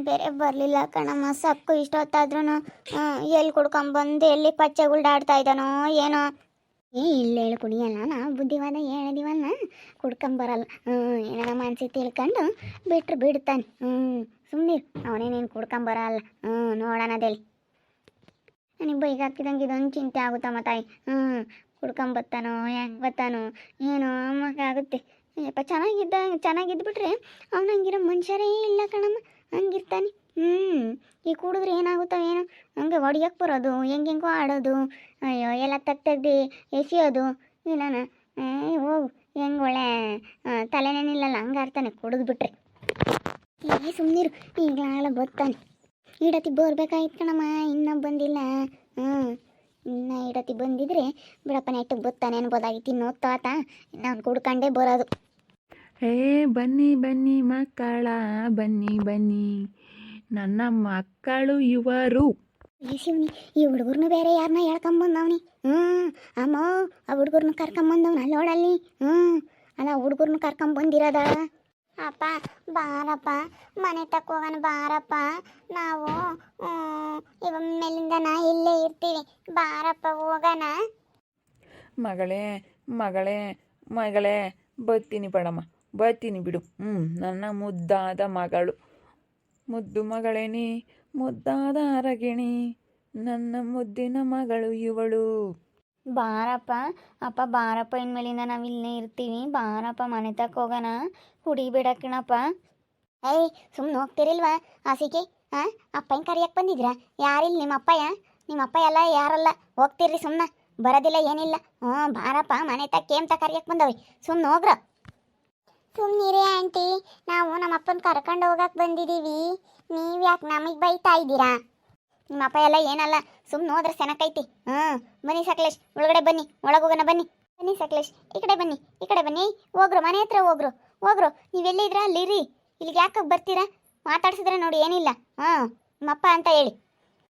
ಬೇರೆ ಬರಲಿಲ್ಲ ಕಣಮ್ಮ. ಸಕ್ಕು ಇಷ್ಟೊತ್ತಾದ್ರೂ ಎಲ್ಲಿ ಕುಡ್ಕೊಂಬಂದು ಎಲ್ಲಿ ಪಚ್ಚೆ ಗುಲ್ಡಾಡ್ತಾ ಇದ್ದಾನೋ ಏನೋ. ಇಲ್ಲ ಹೇಳು ಕುಡಿಯಲ್ಲ, ನಾವು ಬುದ್ಧಿವಾದ ಹೇಳಿದೀವಲ್ಲ, ಕುಡ್ಕೊಂಬರಲ್ಲ. ಏನಾರ ಮನ್ಸಿ ತಿಳ್ಕೊಂಡು ಬಿಟ್ರು ಬಿಡ್ತಾನೆ. ಸುಮ್ಮನೆ ಅವನೇನೇನು ಕುಡ್ಕೊಂಬರಲ್ಲ. ನೋಡೋಣದಲ್ಲಿ ನನಗೆ ಬೈಕ್ ಹಾಕಿದಂಗೆ ಇದೊಂದು ಚಿಂತೆ ಆಗುತ್ತಮ್ಮ ತಾಯಿ. ಕುಡ್ಕೊಂಬತ್ತಾನೋ ಹೆಂಗೆ ಬತ್ತಾನೋ ಏನೋ ಆಗುತ್ತೆ. ಯಪ್ಪ ಚೆನ್ನಾಗಿದ್ಬಿಟ್ರೆ ಅವನಂಗಿರೋ ಮನುಷ್ಯರೇ ಇಲ್ಲ ಕಣಮ್ಮ, ಹಂಗಿರ್ತಾನೆ. ಈಗ ಕುಡಿದ್ರೆ ಏನಾಗುತ್ತೋ ಏನೋ, ಹಂಗೆ ಹೊಡಿಯೋಕ್ಕೆ ಬರೋದು, ಹೆಂಗೆಂಗೋ ಆಡೋದು, ಅಯ್ಯೋ ಎಲ್ಲ ತೆಗ್ದು ಎಸೆಯೋದು. ಇಲ್ಲನ ಹೋಗು, ಹೆಂಗೆ ಒಳ್ಳೆ ತಲೆನೇ ನಿಲ್ಲಲ್ಲ ಹಂಗೆ ಆಡ್ತಾನೆ ಕುಡಿದ್ಬಿಟ್ರೆ. ಏ ಸುಮ್ಮನಿರು, ಈಗಲಾಗಲ ಬರ್ತಾನೆ. ಇಡತಿ ಬರ್ಬೇಕಾಯ್ತು ಕಣಮ್ಮ, ಇನ್ನೂ ಬಂದಿಲ್ಲ. ಇನ್ನು ಇಡತಿ ಬಂದಿದ್ರೆ ಬಿಡಪ್ಪ ನೆಟ್ಟಿಗೆ ಬರ್ತಾನೆ ಅನ್ಬೋದಾಗಿತ್ತು. ಇನ್ನು ತಾತ ನಾನು ಕುಡ್ಕೊಂಡೇ ಬರೋದು. ಬನ್ನಿ ಬನ್ನಿ ಮಕ್ಕಳ, ಬನ್ನಿ ಬನ್ನಿ ನನ್ನ ಮಕ್ಕಳು ಇವರು. ಶಿವನಿ, ಈ ಹುಡುಗರ್ನು ಬೇರೆ ಯಾರನ್ನ ಹೇಳ್ಕೊಂಬಂದವನಿ. ಅಮ್ಮ ಆ ಹುಡುಗರ್ನ ಕರ್ಕೊಂಬಂದವ್ನ ಅಲ್ಲೋಡಲ್ಲಿ. ಅಲ್ಲ ಹುಡುಗರ್ನ ಕರ್ಕೊಂಬಂದಿರೋದ. ಅಪ್ಪ ಬಾರಪ್ಪ, ಮನೆ ತಕ್ಕ ಹೋಗೋಣ ಬಾರಪ್ಪ. ನಾವು ಮೇಲಿಂದ ಇಲ್ಲೇ ಇರ್ತೀವಿ, ಬಾರಪ್ಪ ಹೋಗೋಣ. ಮಗಳೇ ಮಗಳೇ ಮಗಳೇ ಬರ್ತೀನಿ ಬಡಮ್ಮ, ಬರ್ತೀನಿ ಬಿಡು. ನನ್ನ ಮುದ್ದಾದ ಮಗಳು, ಮುದ್ದು ಮಗಳೇನಿ, ಮುದ್ದಾದ ಅರಗಿಣಿ, ನನ್ನ ಮುದ್ದಿನ ಮಗಳು ಇವಳು. ಬಾರಪ್ಪ ಅಪ್ಪ ಬಾರಪ್ಪ, ಇನ್ಮೇಲಿಂದ ನಾವು ಇಲ್ಲೇ ಇರ್ತೀವಿ, ಬಾರಪ್ಪ ಮನೆ ತಕ್ಕ ಹೋಗೋಣ. ಕುಡಿಬೇಡಕ್ಕಣಪ್ಪ. ಸುಮ್ಮನೆ ಹೋಗ್ತಿರಿಲ್ವಾ ಆಸಿಕೆ? ಅಪ್ಪನ ಕರಿಯಕ್ಕೆ ಬಂದಿದ್ರಾ? ಯಾರಿಲ್ಲ ನಿಮ್ಮಪ್ಪ ಎಲ್ಲ ಯಾರಲ್ಲ, ಹೋಗ್ತಿರ್ರಿ ಸುಮ್ಮನೆ, ಬರೋದಿಲ್ಲ ಏನಿಲ್ಲ. ಬಾರಪ್ಪ ಮನೆ ತಕ್ಕ ಅಂತ ಕರಿಯಕ್ಕೆ ಬಂದವಿ, ಸುಮ್ಮನೆ ಹೋಗ್ರ. ಸುಮ್ಮನಿರೇ ಆಂಟಿ, ನಾವು ನಮ್ಮಪ್ಪನ ಕರ್ಕೊಂಡು ಹೋಗಕ್ಕೆ ಬಂದಿದ್ದೀವಿ, ನೀವು ಯಾಕೆ ನಮಗೆ ಬೈತಾ ಇದ್ದೀರಾ? ನಿಮ್ಮಪ್ಪ ಎಲ್ಲ ಏನಲ್ಲ, ಸುಮ್ಮನೆ ಹೋದ್ರೆ ಸೆನಕೈತಿ. ಬನ್ನಿ ಸಕಲೇಶ್, ಒಳಗಡೆ ಬನ್ನಿ, ಒಳಗೋಗೋಣ ಬನ್ನಿ. ಬನ್ನಿ ಸಕಲೇಶ್, ಈ ಕಡೆ ಬನ್ನಿ. ಹೋಗ್ರು, ಮನೆ ಹತ್ರ ಹೋಗ್ರು. ನೀವೆಲ್ಲಿದ್ರಾ ಅಲ್ಲಿರಿ, ಇಲ್ಲಿಗೆ ಯಾಕೆ ಬರ್ತೀರಾ? ಮಾತಾಡ್ಸಿದ್ರೆ ನೋಡಿ ಏನಿಲ್ಲ. ನಮ್ಮಪ್ಪ ಅಂತ ಹೇಳಿ.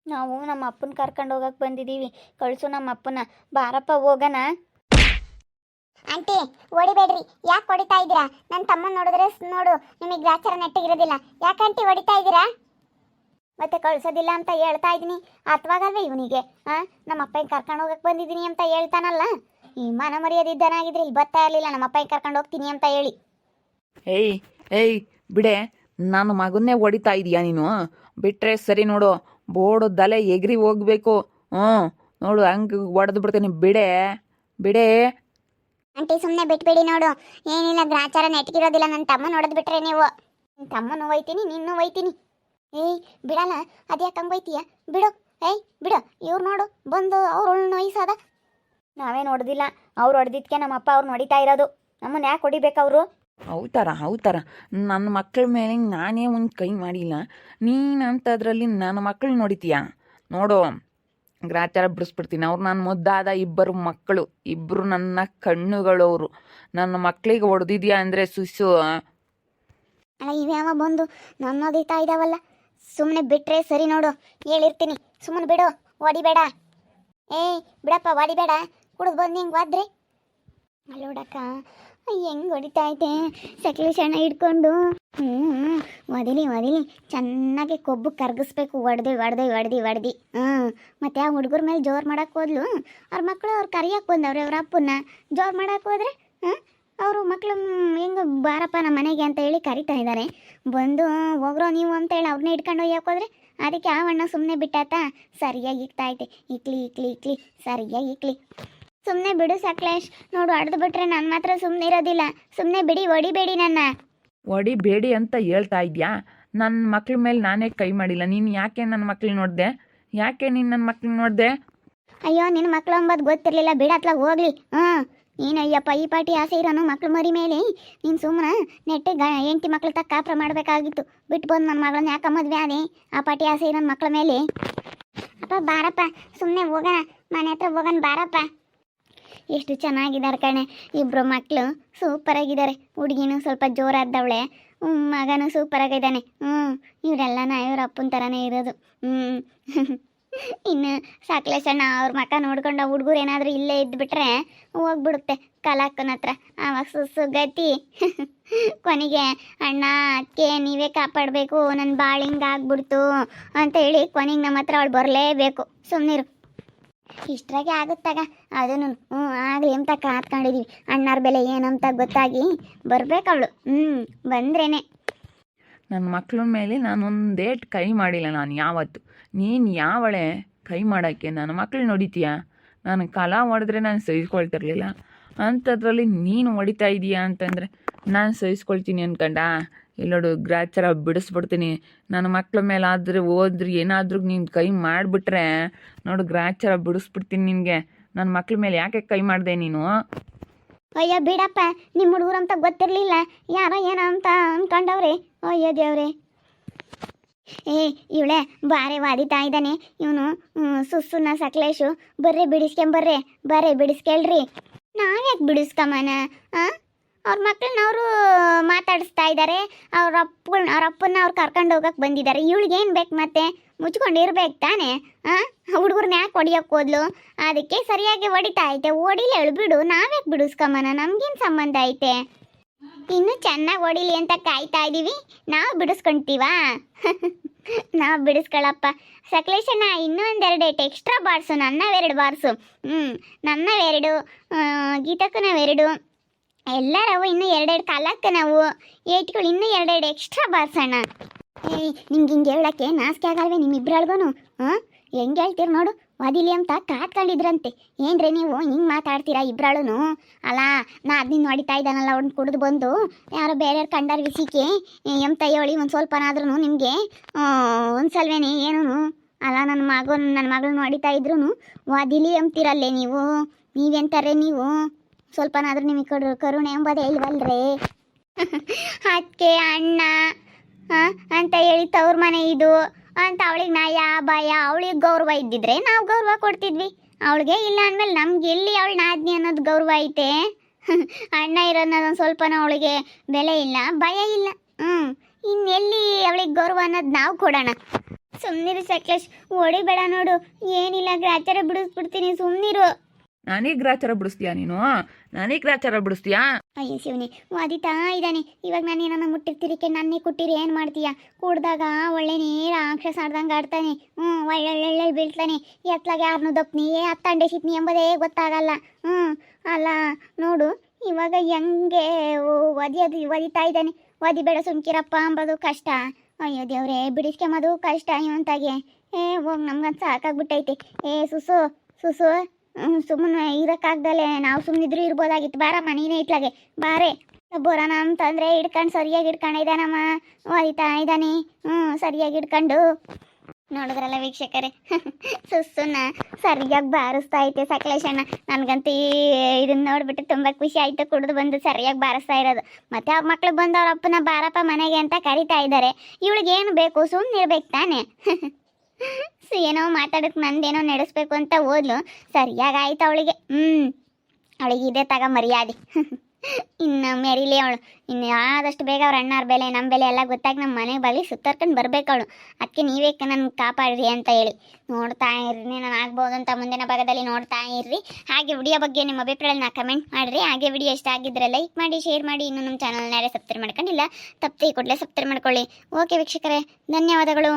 ನಾವು ನಮ್ಮ ಅಪ್ಪನ ಕರ್ಕೊಂಡು ಹೋಗಕ್ಕೆ ಬಂದಿದ್ದೀವಿ, ಕಳಿಸು ನಮ್ಮ ಅಪ್ಪನ, ಬಾರಪ್ಪ ಹೋಗೋಣ. ಆಂಟಿ ಹೊಡಿಬೇಡ್ರಿ, ಯಾಕೆ ಹೊಡಿತಾ ಇದ್ದೀರಾ? ನನ್ನ ತಮ್ಮ ನೋಡಿದ್ರೆ ನೋಡು ನಿಮಗೆ ಗ್ರಾಚಾರ ನೆಟ್ಟಿಗಿರೋದಿಲ್ಲ, ಯಾಕಂಟಿ ಹೊಡಿತಾ ಇದ್ದೀರಾ? ಮತ್ತೆ ಕಳ್ಸೋದಿಲ್ಲ ಅಂತ ಹೇಳ್ತಾ ಇದ್ದೀನಿ, ಅರ್ಥವಾಗಲ್ವೇ ಇವನಿಗೆ? ನಮ್ಮ ಅಪ್ಪನ ಕರ್ಕೊಂಡು ಹೋಗಕ್ಕೆ ಬಂದಿದ್ದೀನಿ ಅಂತ ಹೇಳ್ತಾನಲ್ಲ, ಈ ಮನ ಮರ್ಯಾದಿದ್ದನಾಗಿದ್ರೆ ಇಲ್ಲಿ ಬರ್ತಾ ಇರಲಿಲ್ಲ, ನಮ್ಮ ಅಪ್ಪನ ಕರ್ಕೊಂಡು ಹೋಗ್ತೀನಿ ಅಂತ ಹೇಳಿ. ಏಯ್ ಬಿಡೆ, ನಾನು ಮಗನ್ನೇ ಹೊಡಿತಾ ಇದೀಯಾ ನೀನು? ಬಿಟ್ರೆ ಸರಿ ನೋಡು, ಬೋರ್ಡು ದಲೆ ಎಗ್ರಿ ಹೋಗ್ಬೇಕು. ನೋಡು ಹಂಗೆ ಹೊಡೆದು ಬಿಡ್ತೀನಿ, ಬಿಡೆ. ಆಂಟಿ ಸುಮ್ಮನೆ ಬಿಟ್ಬಿಡಿ, ನೋಡು ಏನಿಲ್ಲ, ಗ್ರಾಚಾರ ನೆಟ್ಗಿರೋದಿಲ್ಲ. ನನ್ನ ತಮ್ಮ ನೋಡೋದು ಬಿಟ್ರೆ ನೀವು, ನಿಮ್ಮ ತಮ್ಮನೂ ಒಯ್ತೀನಿ, ನಿನ್ನೂ ಒಯ್ತೀನಿ. ಬಿಡಲ್ಲ, ಅದ್ಯಾಕೆ ಹಂಗೆ ಒಯ್ತೀಯ? ಬಿಡು, ಬಿಡು. ಇವ್ರು ನೋಡು ಬಂದು ಅವ್ರು ನೋಯಿಸೋದ. ನಾವೇ ನೋಡೋದಿಲ್ಲ, ಅವ್ರು ಹೊಡೆದಿದ್ಕೆ ನಮ್ಮ ಅಪ್ಪ ಅವ್ರು ನೋಡಿತಾ ಇರೋದು, ನಮ್ಮನ್ನು ಯಾಕೆ ಹೊಡಿಬೇಕು ಅವರು? ಹೌತಾರ ನನ್ನ ಮಕ್ಕಳ ಮೇಲೆ ನಾನೇ ಒಂದು ಕೈ ಮಾಡಿಲ್ಲ, ನೀನಂತದ್ರಲ್ಲಿ ನನ್ನ ಮಕ್ಕಳು ನೋಡಿತೀಯ? ನೋಡು ಗ್ರಾಚಾರ ಬಿಡಿಸ್ಬಿಡ್ತೀನಿ. ಅವ್ರು ನನ್ನ ಮುದ್ದಾದ ಇಬ್ಬರು ಮಕ್ಕಳು, ಇಬ್ಬರು ನನ್ನ ಕಣ್ಣುಗಳವರು. ನನ್ನ ಮಕ್ಕಳಿಗೆ ಹೊಡೆದಿದ್ಯಾ ಅಂದರೆ ಸುಸು. ಅಲ್ಲ ಇವ್ಯಾವ ಬಂದು ನನ್ನ ಓದಿತಾ ಇದ್ದಾವಲ್ಲ, ಸುಮ್ಮನೆ ಬಿಟ್ರೆ ಸರಿ ನೋಡು, ಹೇಳಿರ್ತೀನಿ. ಸುಮ್ಮನೆ ಬಿಡು, ಹೊಡಿಬೇಡ. ಬಿಡಪ್ಪ ಹೊಡಿಬೇಡ, ಕುಡಿದು ಬಂದು ಹಿಂಗೆ ಹೋದ್ರಿ ಅಲ್ಲೋಡಕ್ಕ ಹೆಂಗೆ ಹೊಡಿತಾ ಐತೆ ಸಕಲೇಶಣ್ಣ ಹಿಡ್ಕೊಂಡು. ಒದಿಲಿ ಚೆನ್ನಾಗಿ ಕೊಬ್ಬು ಕರ್ಗಿಸ್ಬೇಕು, ಹೊಡೆದು. ಮತ್ತು ಆ ಹುಡುಗರ ಮೇಲೆ ಜೋರು ಮಾಡೋಕ್ಕೆ ಹೋದ್ಲು, ಅವ್ರ ಮಕ್ಕಳು ಅವ್ರು ಕರಿಯಕ್ಕೆ ಬಂದವ್ರೆ ಅವ್ರ ಅಪ್ಪನ್ನ. ಜೋರು ಮಾಡೋಕ್ಕೆ ಹೋದ್ರೆ ಅವರು ಮಕ್ಕಳು ಹೆಂಗೆ ಬಾರಪ್ಪ ನಮ್ಮ ಮನೆಗೆ ಅಂತ ಹೇಳಿ ಕರಿತಾ ಇದ್ದಾರೆ. ಬಂದು ಹೋಗ್ರೋ ನೀವು ಅಂತೇಳಿ ಅವ್ರನ್ನ ಹಿಡ್ಕೊಂಡು ಹೋಗ್ಯಕ್ಕೆ ಹೋದ್ರೆ, ಅದಕ್ಕೆ ಆ ಅಣ್ಣ ಸುಮ್ಮನೆ ಬಿಟ್ಟಾತ. ಸರಿಯಾಗಿ ಇಕ್ತಾ ಐತೆ, ಇಕ್ಲಿ ಸರಿಯಾಗಿ ಇಕ್ಲಿ. ಸುಮ್ಮನೆ ಬಿಡು ಸಕಲೇಶ್, ನೋಡು ಹೊಡೆದು ಬಿಟ್ರೆ ನಾನು ಮಾತ್ರ ಸುಮ್ಮನೆ ಇರೋದಿಲ್ಲ. ಸುಮ್ಮನೆ ಬಿಡಿ, ಹೊಡಿಬೇಡಿ ನನ್ನ. ಹೊಡಿಬೇಡಿ ಅಂತ ಹೇಳ್ತಾ ಇದೆಯಾ? ನನ್ನ ಮಕ್ಳ ಮೇಲೆ ನಾನೇ ಕೈ ಮಾಡಿಲ್ಲ, ನೀನು ಯಾಕೆ ನನ್ನ ಮಕ್ಳು ನೋಡಿದೆ? ಅಯ್ಯೋ ನಿನ್ನ ಮಕ್ಳು ಅಂಬೋದು ಗೊತ್ತಿರಲಿಲ್ಲ, ಬಿಡತ್ಲಾಗ ಹೋಗ್ಲಿ. ನೀನು ಅಯ್ಯಪ್ಪ ಈ ಪಾಟಿ ಆಸೆ ಇರೋನು ಮಕ್ಳು ಮರಿ ಮೇಲೆ, ನೀನು ಸುಮ್ಮನೆ ನೆಟ್ಟಿಗೆ ಹೆಂಡತಿ ಮಕ್ಳು ತಕ್ಕ ಕಾಪ್ರ ಮಾಡಬೇಕಾಗಿತ್ತು. ಬಿಟ್ಟು ಬಂದು ನನ್ನ ಮಗಳನ್ನ ಯಾಕೆ ಮದುವೆ ಆದೆ? ಆ ಪಾಟಿ ಆಸೆ ಇರೋನು ಮಕ್ಳ ಮೇಲೆ. ಅಪ್ಪ ಬಾರಪ್ಪ ಸುಮ್ಮನೆ ಹೋಗೋಣ, ಮನೆ ಹತ್ರ ಹೋಗೋಣ ಬಾರಪ್ಪ. ಎಷ್ಟು ಚೆನ್ನಾಗಿದ್ದಾರೆ ಕಣೆ ಇಬ್ಬರು ಮಕ್ಕಳು, ಸೂಪರಾಗಿದ್ದಾರೆ. ಹುಡುಗಿನೂ ಸ್ವಲ್ಪ ಜೋರಾದವಳೆ, ಮಗನೂ ಸೂಪರಾಗಿದ್ದಾನೆ. ಇವರೆಲ್ಲನ ಇವ್ರ ಅಪ್ಪನ ಥರನೇ ಇರೋದು. ಇನ್ನು ಸಕಲೇಶಣ್ಣ ಅವ್ರ ಮಕ್ಕ ನೋಡ್ಕೊಂಡು ಹುಡುಗರು ಏನಾದರೂ ಇಲ್ಲೇ ಇದ್ಬಿಟ್ರೆ ಹೋಗ್ಬಿಡುತ್ತೆ ಕಲಾಕ್ಕನ ಹತ್ರ. ಆವಾಗ ಸುಸ್ಸು ಗತಿ. ಕೊನೆಗೆ ಅಣ್ಣ ಅದಕ್ಕೆ ನೀವೇ ಕಾಪಾಡಬೇಕು, ನನ್ನ ಬಾಳು ಹಿಂಗಾಗ್ಬಿಡ್ತು ಅಂತ ಹೇಳಿ ಕೊನೆಗೆ ನಮ್ಮ ಹತ್ರ ಅವಳು ಬರಲೇಬೇಕು. ಸುಮ್ಮನಿರು, ಇಷ್ಟ್ರಾಗೆ ಆಗುತ್ತಾಗ ಅದನ್ನು ಆಗಲಿ ಅಂತ ಕಾತ್ಕೊಂಡಿದೀವಿ. ಅಣ್ಣಾರ ಬೆಲೆ ಏನಂತ ಗೊತ್ತಾಗಿ ಬರ್ಬೇಕು ಅವಳು. ಬಂದ್ರೇನೆ. ನನ್ನ ಮಕ್ಳ ಮೇಲೆ ನಾನೊಂದೇಟ್ ಕೈ ಮಾಡಿಲ್ಲ ನಾನು ಯಾವತ್ತು. ನೀನು ಯಾವಳೆ ಕೈ ಮಾಡೋಕ್ಕೆ ನನ್ನ ಮಕ್ಳು ನೋಡಿತೀಯ? ನಾನು ಕಲಾ ಹೊಡೆದ್ರೆ ನಾನು ಸಹಿಸ್ಕೊಳ್ತಿರ್ಲಿಲ್ಲ, ಅಂಥದ್ರಲ್ಲಿ ನೀನು ಹೊಡಿತಾ ಇದೀಯಾ ಅಂತಂದರೆ ನಾನು ಸಹಿಸ್ಕೊಳ್ತೀನಿ ಅನ್ಕಂಡ? ಇಲ್ಲೋಡು, ಗ್ರಾಚಾರ ಬಿಡಿಸ್ಬಿಡ್ತೀನಿ. ನನ್ನ ಮಕ್ಳ ಮೇಲಾದ್ರೆ ಹೋದ್ರೆ ಏನಾದ್ರೂ ನೀನು ಕೈ ಮಾಡಿಬಿಟ್ರೆ ನೋಡು, ಗ್ರಾಚಾರ ಬಿಡಿಸ್ಬಿಡ್ತೀನಿ ನಿನಗೆ. ನನ್ನ ಮಕ್ಳ ಮೇಲೆ ಯಾಕೆ ಕೈ ಮಾಡಿದೆ ನೀನು? ಅಯ್ಯೋ ಬಿಡಪ್ಪ, ನಿಮ್ಮ ಹುಡುಗರು ಅಂತ ಗೊತ್ತಿರಲಿಲ್ಲ, ಯಾರೋ ಏನೋ ಅಂತ ಅಂದ್ಕೊಂಡವ್ರೆ. ಅಯ್ಯೋ ದೇವ್ರೆ. ಇವಳೆ ಬಾರೆ ವಾದಿತಾ ಇದ್ದಾನೆ ಇವನು. ಸುಸ್ಸುನ ಸಕಲೇಶು ಬರ್ರಿ ಬಿಡಿಸ್ಕೊಂಬರ್ರಿ, ಬರ್ರಿ ಬಿಡಿಸ್ಕೇಳ್ರಿ. ನಾವ್ಯಾಕೆ ಬಿಡಿಸ್ಕಮ್ಮನ? ಅವ್ರ ಮಕ್ಕಳನ್ನ ಅವರು ಮಾತಾಡಿಸ್ತಾ ಇದ್ದಾರೆ, ಅವ್ರ ಅಪ್ಪನ ಅವ್ರು ಕರ್ಕೊಂಡು ಹೋಗಕ್ಕೆ ಬಂದಿದ್ದಾರೆ. ಇವಳಿಗೇನು ಬೇಕು ಮತ್ತೆ? ಮುಚ್ಕೊಂಡಿರ್ಬೇಕು ತಾನೆ. ಹುಡುಗರನ್ನ ಯಾಕೆ ಹೊಡಿಯೋಕೆ ಹೋದ್ಲು? ಅದಕ್ಕೆ ಸರಿಯಾಗಿ ಹೊಡಿತಾ ಐತೆ. ಹೊಡಿಲಿ ಹೇಳು, ಬಿಡು, ನಾವ್ಯಾಕೆ ಬಿಡಿಸ್ಕಮ್ಮನ? ನಮ್ಗೇನು ಸಂಬಂಧ ಐತೆ? ಇನ್ನು ಚೆನ್ನಾಗಿ ಹೊಡಿಲಿ ಅಂತ ಕಾಯ್ತಾ ಇದ್ದೀವಿ, ನಾವು ಬಿಡಿಸ್ಕೊಂತೀವಾ? ನಾವು ಬಿಡಿಸ್ಕೊಳಪ್ಪ. ಸಕಲೇಶಣ್ಣ ಇನ್ನೂ ಒಂದೆರಡು ಎಕ್ಸ್ಟ್ರಾ ಬಾರ್ಸು, ನನ್ನವೆರಡು ಬಾರ್ಸು. ನನ್ನವೆರಡು, ಗೀತಕ್ಕನವೆರಡು, ಎಲ್ಲರವು ಇನ್ನೂ ಎರಡೆರಡು ಕಾಲಕ್ಕೆ ನಾವು ಏಟ್ಗಳು ಇನ್ನೂ ಎರಡೆರಡು ಎಕ್ಸ್ಟ್ರಾ ಬಾರ್ಸೋಣ. ನಿಮ್ಗೆ ಹಿಂಗೆ ಹೇಳಕ್ಕೆ ನಾಚಿಕೆ ಆಗಲ್ವೇ ನಿಮ್ಮಿಬ್ರಳ್ಗೂ? ಹೆಂಗೆ ಹೇಳ್ತೀರಿ ನೋಡು, ಒದಿಲಿ ಅಂತ ಕಾತ್ಕೊಂಡಿದ್ರಂತೆ. ಏನ್ರಿ ನೀವು ಹಿಂಗೆ ಮಾತಾಡ್ತೀರಾ ಇಬ್ರಾಳು? ಅಲ್ಲ, ನಾ ಅದನ್ನ ಹೊಡಿತಾ ಇದ್ದಾನಲ್ಲ, ಅವ್ನು ಕುಡಿದು ಬಂದು ಯಾರೋ ಬೇರೆಯವ್ರು ಕಂಡಾರ ವಿಸಿಕೆ ಎಂತ ಹೇಳಿ ಒಂದು ಸ್ವಲ್ಪನಾದ್ರೂ ನಿಮಗೆ ಒಂದ್ಸಲ್ವೇನೆ ಏನೂ ಅಲ್ಲ. ನನ್ನ ಮಗಳನ್ನ ಹೊಡಿತಾ ಇದ್ರು ಒದಿಲಿ ಅಂತೀರಲ್ಲೇ ನೀವು. ನೀವೆಂತಾರೆ ನೀವು? ಸ್ವಲ್ಪನಾದ್ರೂ ನಿಮಗೆ ಕರುಣೆ ಎಂಬುದೇ ಇಲ್ವಲ್ರೇ? ಅದಕ್ಕೆ ಅಣ್ಣ ಅಂತ ಹೇಳಿ ತವ್ರ ಮನೆ ಇದು ಅಂತ ಅವಳಿಗೆ ನಯ ಭಯ, ಅವಳಿಗೆ ಗೌರವ ಇದ್ದಿದ್ರೆ ನಾವು ಗೌರವ ಕೊಡ್ತಿದ್ವಿ. ಅವಳಿಗೆ ಇಲ್ಲ ಅಂದಮೇಲೆ ನಮ್ಗೆ ಎಲ್ಲಿ ಅವಳು ನಾದ್ನಿ ಅನ್ನೋದು ಗೌರವ ಐತೆ? ಅಣ್ಣ ಇರೋದೊಂದು ಸ್ವಲ್ಪನೂ ಅವಳಿಗೆ ಬೆಲೆ ಇಲ್ಲ, ಭಯ ಇಲ್ಲ. ಇನ್ನೆಲ್ಲಿ ಅವಳಿಗೆ ಗೌರವ ಅನ್ನೋದು ನಾವು ಕೊಡೋಣ. ಸುಮ್ಮನಿರು ಸಕಲೇಶ್, ಹೊಡಿಬೇಡ ನೋಡು. ಏನಿಲ್ಲ, ಗ್ರಾಚಾರ ಬಿಡಿಸ್ಬಿಡ್ತೀನಿ, ಸುಮ್ಮನಿರು. ನನಗೆ ಗ್ರಾಚಾರ ಬಿಡಿಸ್ತೀಯಾ ನೀನು? ನನಗೆ ಗ್ರಾಚಾರ ಬಿಡಿಸ್ತೀಯಾ? ಅಯ್ಯೋ ಶಿವನಿ, ವಾದಿತಾ ಇದ್ದಾನೆ. ಇವಾಗ ನಾನು ಏನನ್ನ ಮುಟ್ಟಿರ್ತಿರಿಕೆ ನನ್ನೇ ಕೊಟ್ಟಿರಿ ಏನು ಮಾಡ್ತೀಯ? ಕೂಡ್ದಾಗ ಒಳ್ಳೆನೇ ರಾಕ್ಷಸ ಆಡ್ದಂಗೆ ಆಡ್ತಾನೆ. ಒಳ್ಳೆ ಬೀಳ್ತಾನೆ. ಎತ್ಲಾಗೆ ಯಾರನ್ನೂ ದಪ್ನಿ ಹತ್ತಂಡೆ ಸಿಟ್ನಿ ಎಂಬುದೇ ಗೊತ್ತಾಗಲ್ಲ. ಅಲ್ಲ ನೋಡು, ಇವಾಗ ಹೆಂಗೆ ಒದಿತಾ ಇದ್ದಾನೆ. ಒದಿಬೇಡ ಸುಮ್ಕಿರಪ್ಪ ಅಂಬೋದು ಕಷ್ಟ. ಅಯ್ಯೋ ದೇವ್ರೆ, ಬಿಡಿಸ್ಕೊಂಬೋದು ಕಷ್ಟ ಇವಂತಾಗೆ. ಹೋಗಿ ನಮ್ಗಂತ ಸಾಕಾಗ್ಬಿಟ್ಟೈತೆ. ಸುಸು ಸುಮ್ಮನೆ ಇರೋಕ್ಕಾಗ್ದಲೆ ನಾವು ಸುಮ್ಮನಿದ್ರು ಇರ್ಬೋದಾಗಿತ್ತು. ಬಾರಮ್ಮ ನೀನೇ ಇಟ್ಲಾಗೆ ಬಾರೆ. ಬರೋಣ ಅಂತಂದರೆ ಹಿಡ್ಕೊಂಡು ಸರಿಯಾಗಿ ಹಿಡ್ಕೊಂಡಿದ್ದಾನಮ್ಮ, ಒಯ್ತಾ ಇದ್ದಾನೆ. ಸರಿಯಾಗಿ ಹಿಡ್ಕೊಂಡು ನೋಡಿದ್ರಲ್ಲ ವೀಕ್ಷಕರೇ, ಸುಸ್ಸನ್ನ ಸರಿಯಾಗಿ ಬಾರಿಸ್ತಾ ಐತೆ ಸಕಲೇಶಣ್ಣ. ನನಗಂತೂ ಇದನ್ನ ನೋಡ್ಬಿಟ್ಟು ತುಂಬ ಖುಷಿ ಆಯಿತು. ಕುಡಿದು ಬಂದು ಸರಿಯಾಗಿ ಬಾರಿಸ್ತಾ ಇರೋದು. ಮತ್ತು ಅವ್ರ ಮಕ್ಳು ಬಂದು ಅವ್ರ ಅಪ್ಪನ ಬಾರಪ್ಪ ಮನೆಗೆ ಅಂತ ಕರಿತಾ ಇದ್ದಾರೆ. ಇವಳಿಗೇನು ಬೇಕು? ಸುಮ್ಮನಿರ್ಬೇಕು ತಾನೆ. ಏನೋ ಮಾತಾಡೋಕೆ ನಂದೇನೋ ನಡೆಸ್ಬೇಕು ಅಂತ ಹೋದ್ಲು. ಸರಿಯಾಗಿ ಆಯ್ತು ಅವಳಿಗೆ. ಅವಳಿಗೆ ಇದೆ ತಗ ಮರ್ಯಾದೆ. ಇನ್ನು ಮೆರಿಲಿ ಅವಳು. ಇನ್ನು ಆದಷ್ಟು ಬೇಗ ಅವ್ರ ಅಣ್ಣಾರ ಬೆಲೆ ನಮ್ಮ ಬೆಲೆ ಎಲ್ಲ ಗೊತ್ತಾಗಿ ನಮ್ಮ ಮನೆಗೆ ಬಾಗಿಲು ಸುತ್ತರ್ಕೊಂಡು ಬರ್ಬೇಕು ಅವಳು. ಅದಕ್ಕೆ ನೀವೇ ನನ್ನ ಕಾಪಾಡ್ರಿ ಅಂತ ಹೇಳಿ ನೋಡ್ತಾ ಇರ್ರಿ. ನಾನು ಆಗ್ಬೋದು ಅಂತ ಮುಂದಿನ ಭಾಗದಲ್ಲಿ ನೋಡ್ತಾ ಇರ್ರಿ. ಹಾಗೆ ವಿಡಿಯೋ ಬಗ್ಗೆ ನಿಮ್ಮ ಅಭಿಪ್ರಾಯನ ಕಮೆಂಟ್ ಮಾಡಿರಿ. ಹಾಗೆ ವಿಡಿಯೋ ಇಷ್ಟ ಆಗಿದ್ದರೆ ಲೈಕ್ ಮಾಡಿ, ಶೇರ್ ಮಾಡಿ. ಇನ್ನೂ ನಮ್ಮ ಚಾನಲ್ನ ಯಾರೇ ಸಬ್ಸ್ಕ್ರೈಬ್ ಮಾಡ್ಕೊಂಡಿಲ್ಲ, ತಪ್ಪದೆ ಕೂಡಲೇ ಸಬ್ಸ್ಕ್ರೈಬ್ ಮಾಡ್ಕೊಳ್ಳಿ. ಓಕೆ ವೀಕ್ಷಕರೇ, ಧನ್ಯವಾದಗಳು.